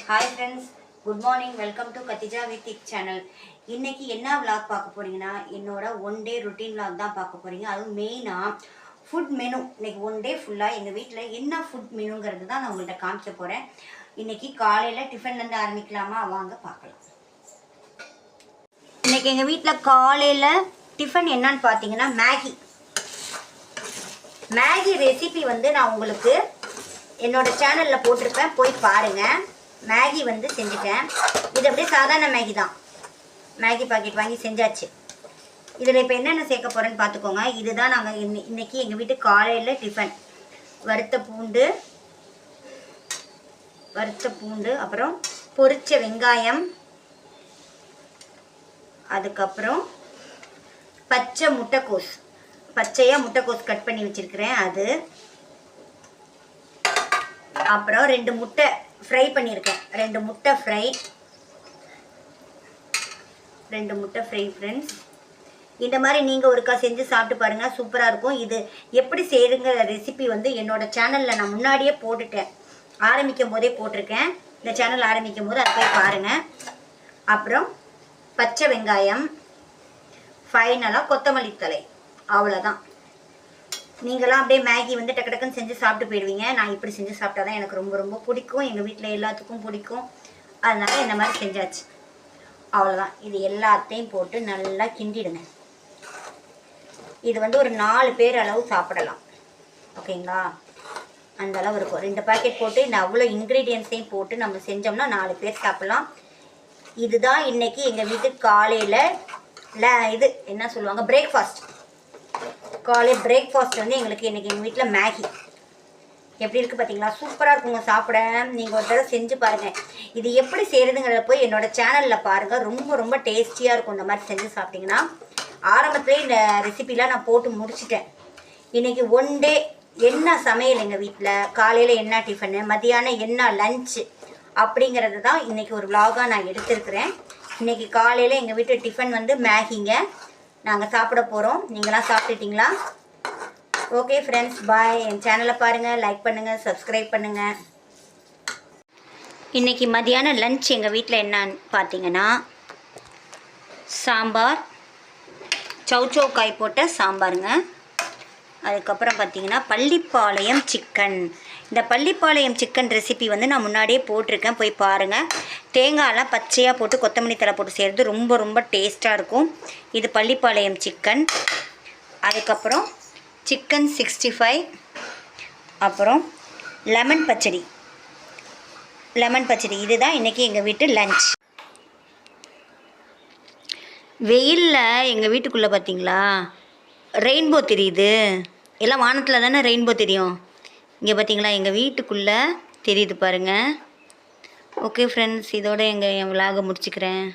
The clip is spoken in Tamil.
Hi friends, good morning. Welcome to Khadija with டிக் சேனல். இன்றைக்கி என்ன விளாக் பார்க்க போகிறீங்கன்னா, என்னோட ஒன் டே ருட்டீன் விளாக் தான் பார்க்க போகிறீங்க. அதுவும் மெயினாக ஃபுட் மெனு. இன்றைக்கி ஒன் டே ஃபுல்லாக எங்கள் வீட்டில் என்ன ஃபுட் மெனுங்கிறது தான் நான் உங்கள்கிட்ட காமிக்க போகிறேன். இன்றைக்கி காலையில் டிஃபன்லேருந்து ஆரம்பிக்கலாமா? வாங்க பார்க்கலாம். இன்றைக்கி எங்கள் வீட்டில் காலையில் டிஃபன் என்னன்னு பார்த்தீங்கன்னா மேகி ரெசிபி வந்து நான் உங்களுக்கு என்னோடய சேனலில் போட்டிருப்பேன், போய் பாருங்கள். மேகி வந்து செஞ்சுட்டேன். இது அப்படியே சாதாரண மேகி தான். மேகி பாக்கெட் வாங்கி செஞ்சாச்சு. இதில் இப்போ என்னென்ன சேர்க்க போகிறேன்னு பார்த்துக்கோங்க. இதுதான் நாங்கள் இன்றைக்கி எங்கள் வீட்டு காலையில் டிஃபன். வறுத்த பூண்டு, அப்புறம் பொரிச்ச வெங்காயம், அதுக்கப்புறம் பச்சையாக முட்டைக்கோஸ் கட் பண்ணி வச்சுருக்கிறேன். அது அப்புறம் 2 முட்டை ஃப்ரை பண்ணியிருக்கேன். 2 முட்டை ஃப்ரை ஃப்ரெண்ட்ஸ். இந்த மாதிரி நீங்கள் ஒருக்கா செஞ்சு சாப்பிட்டு பாருங்கள், சூப்பராக இருக்கும். இது எப்படி செய்யுங்கிற ரெசிபி வந்து என்னோடய சேனலில் நான் முன்னாடியே போட்டுட்டேன். ஆரம்பிக்கும் போதே போட்டிருக்கேன். இந்த சேனல் ஆரம்பிக்கும் போது அதை போய் பாருங்கள். அப்புறம் பச்சை வெங்காயம், ஃபைனலாக கொத்தமல்லி தழை. அவ்வளோதான். நீங்களாம் அப்படியே மேகி வந்து டக்கு டக்குன்னு செஞ்சு சாப்பிட்டு போயிடுவீங்க. நான் இப்படி செஞ்சு சாப்பிட்டா தான் எனக்கு ரொம்ப ரொம்ப பிடிக்கும். எங்கள் வீட்டில் எல்லாத்துக்கும் பிடிக்கும். அதனால் இந்த மாதிரி செஞ்சாச்சு. அவ்வளோதான். இது எல்லாத்தையும் போட்டு நல்லா கிண்டிடுங்க. இது வந்து ஒரு 4 பேர் அளவு சாப்பிடலாம். ஓகேங்களா? அந்த அளவு இருக்கும். 2 பாக்கெட் போட்டு இந்த அவ்வளோ இன்க்ரீடியன்ஸையும் போட்டு நம்ம செஞ்சோம்னா 4 பேர் சாப்பிட்லாம். இதுதான் இன்றைக்கி எங்கள் வீட்டுக்கு காலையில் இது என்ன சொல்லுவாங்க, பிரேக்ஃபாஸ்ட். காலையில் பிரேக்ஃபாஸ்ட் வந்து எங்களுக்கு இன்றைக்கி எங்கள் வீட்டில் மேகி. எப்படி இருக்குது பார்த்தீங்களா? சூப்பராக இருக்குங்க சாப்பிட. நீங்கள் ஒரு தடவை செஞ்சு பாருங்கள். இது எப்படி செய்கிறதுங்கிறத போய் என்னோடய சேனலில் பாருங்கள். ரொம்ப ரொம்ப டேஸ்டியாக இருக்கும். இந்த மாதிரி செஞ்சு சாப்பிட்டிங்கன்னா. ஆரம்பத்துலேயே இந்த ரெசிபிலாம் நான் போட்டு முடிச்சிட்டேன். இன்றைக்கி ஒன் டே என்ன சமையல் எங்கள் வீட்டில், காலையில் என்ன டிஃபனு, மதியானம் என்ன லஞ்சு அப்படிங்கிறது தான் இன்றைக்கி ஒரு விலாகாக நான் எடுத்துருக்கிறேன். இன்றைக்கி காலையில் எங்கள் வீட்டு டிஃபன் வந்து மேகிங்க. நாங்கள் சாப்பிட போகிறோம். நீங்களாம் சாப்பிட்டுட்டிங்களா? ஓகே ஃப்ரெண்ட்ஸ், பாய். என் சேனலை பாருங்கள், லைக் பண்ணுங்கள், சப்ஸ்கிரைப் பண்ணுங்கள். இன்றைக்கி மதியானம் லன்ச் எங்கள் வீட்டில் என்னன்னு பார்த்தீங்கன்னா, சாம்பார், சௌச்சௌ காய் போட்ட சாம்பாருங்க. அதுக்கப்புறம் பார்த்தீங்கன்னா பள்ளிப்பாளையம் சிக்கன். இந்த பள்ளிப்பாளையம் சிக்கன் ரெசிபி வந்து நான் முன்னாடியே போட்டிருக்கேன், போய் பாருங்கள். தேங்காயெலாம் பச்சையாக போட்டு கொத்தமல்லி தழை போட்டு செய்கிறது ரொம்ப ரொம்ப டேஸ்ட்டாக இருக்கும். இது பள்ளிப்பாளையம் சிக்கன். அதுக்கப்புறம் சிக்கன் 65, அப்புறம் லெமன் பச்சடி. இதுதான் இன்றைக்கி எங்கள் வீட்டு லன்ச். வெயிலில் எங்கள் வீட்டுக்குள்ளே பார்த்தீங்களா ரெயின்போ தெரியுது. எல்லாம் வானத்தில் தானே ரெயின்போ தெரியும். இங்கே பார்த்தீங்களா எங்கள் வீட்டுக்குள்ளே தெரியுது பாருங்கள். ஓகே ஃப்ரெண்ட்ஸ், இதோட என் விலாகை முடிச்சுக்கிறேன்.